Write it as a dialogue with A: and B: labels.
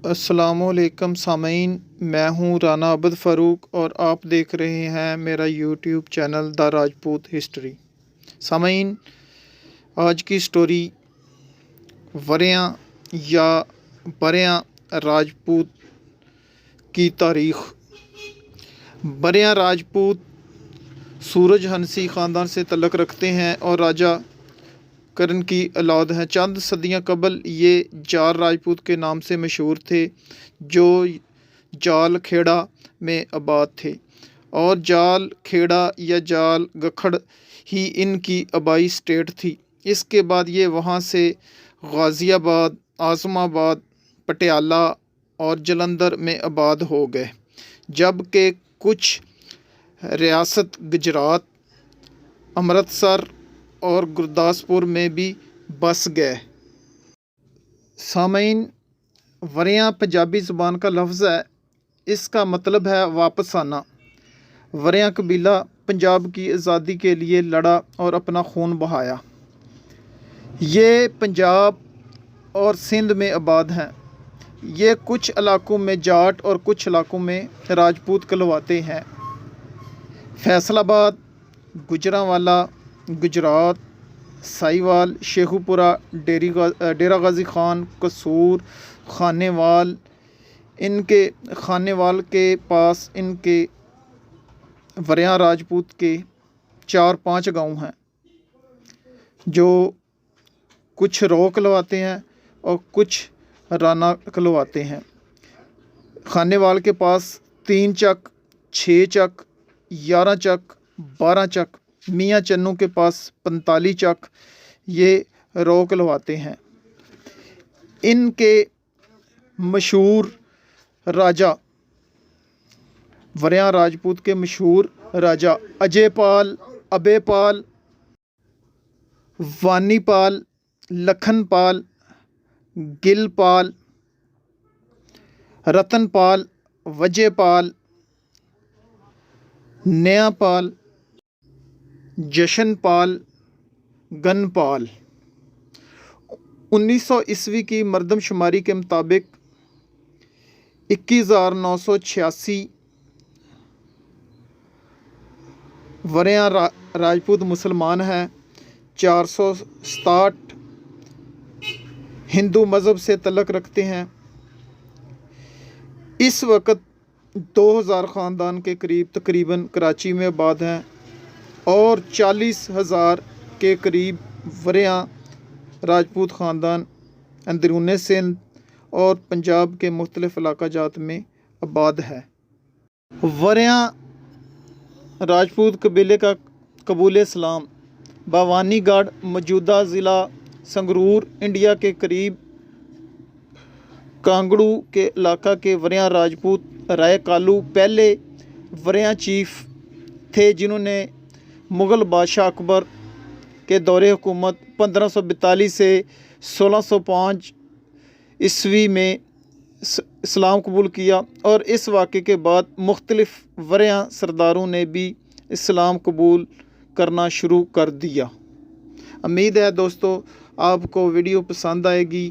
A: السلام علیکم سامعین، میں ہوں رانا عبد فاروق اور آپ دیکھ رہے ہیں میرا یوٹیوب چینل دا راجپوت ہسٹری۔ سامعین، آج کی سٹوری وریاں یا بریاں راجپوت کی تاریخ۔ بریاں راجپوت سورج ہنسی خاندان سے تعلق رکھتے ہیں اور راجہ کرن کی اولاد ہیں۔ چند صدیاں قبل یہ جال راجپوت کے نام سے مشہور تھے، جو جال کھیڑا میں آباد تھے، اور جال کھیڑا یا جال گکھڑ ہی ان کی آبائی اسٹیٹ تھی۔ اس کے بعد یہ وہاں سے غازی آباد، اعظم آباد، پٹیالہ اور جلندھر میں آباد ہو گئے، جبکہ کچھ ریاست گجرات، امرتسر اور گرداسپور میں بھی بس گئے۔ سامعین، وریاں پنجابی زبان کا لفظ ہے، اس کا مطلب ہے واپس آنا۔ وریاں قبیلہ پنجاب کی آزادی کے لیے لڑا اور اپنا خون بہایا۔ یہ پنجاب اور سندھ میں آباد ہیں۔ یہ کچھ علاقوں میں جاٹ اور کچھ علاقوں میں راجپوت کہلواتے ہیں۔ فیصل آباد، گوجرانوالا، گجرات، ساہیوال، شیخو پورہ، ڈیرہ غازی خان، قصور، خانیوال، خانیوال کے پاس ان کے وریاں راجپوت کے 4-5 گاؤں ہیں، جو کچھ رو کہلواتے ہیں اور کچھ رانا کہلواتے ہیں۔ خانیوال کے پاس 3 چک، 6 چک، 11 چک، 12 چک، میاں چنو کے پاس 45 چک، یہ رو کہلواتے ہیں۔ ان کے مشہور راجہ، وریاں راجپوت کے مشہور راجہ اجے پال، ابے پال، وانی پال، لکھن پال، گل پال، رتن پال، وجے پال، نیا پال، جشن پال، گن پال۔ 1900 عیسوی کی مردم شماری کے مطابق 21,986 وریاں راجپوت مسلمان ہیں، 467 ہندو مذہب سے تعلق رکھتے ہیں۔ اس وقت 2000 خاندان کے قریب تقریباً کراچی میں آباد ہیں اور 40,000 کے قریب وریاں راجپوت خاندان اندرون سندھ اور پنجاب کے مختلف علاقہ جات میں آباد ہے۔ وریاں راجپوت قبیلے کا قبول اسلام بھوانی گڑھ، موجودہ ضلع سنگرور، انڈیا کے قریب کانگڑو کے علاقہ کے وریاں راجپوت رائے کالو پہلے وریاں چیف تھے، جنہوں نے مغل بادشاہ اکبر کے دور حکومت 1542 سے 1605 عیسوی میں اسلام قبول کیا، اور اس واقعے کے بعد مختلف وریاں سرداروں نے بھی اسلام قبول کرنا شروع کر دیا۔ امید ہے دوستو آپ کو ویڈیو پسند آئے گی۔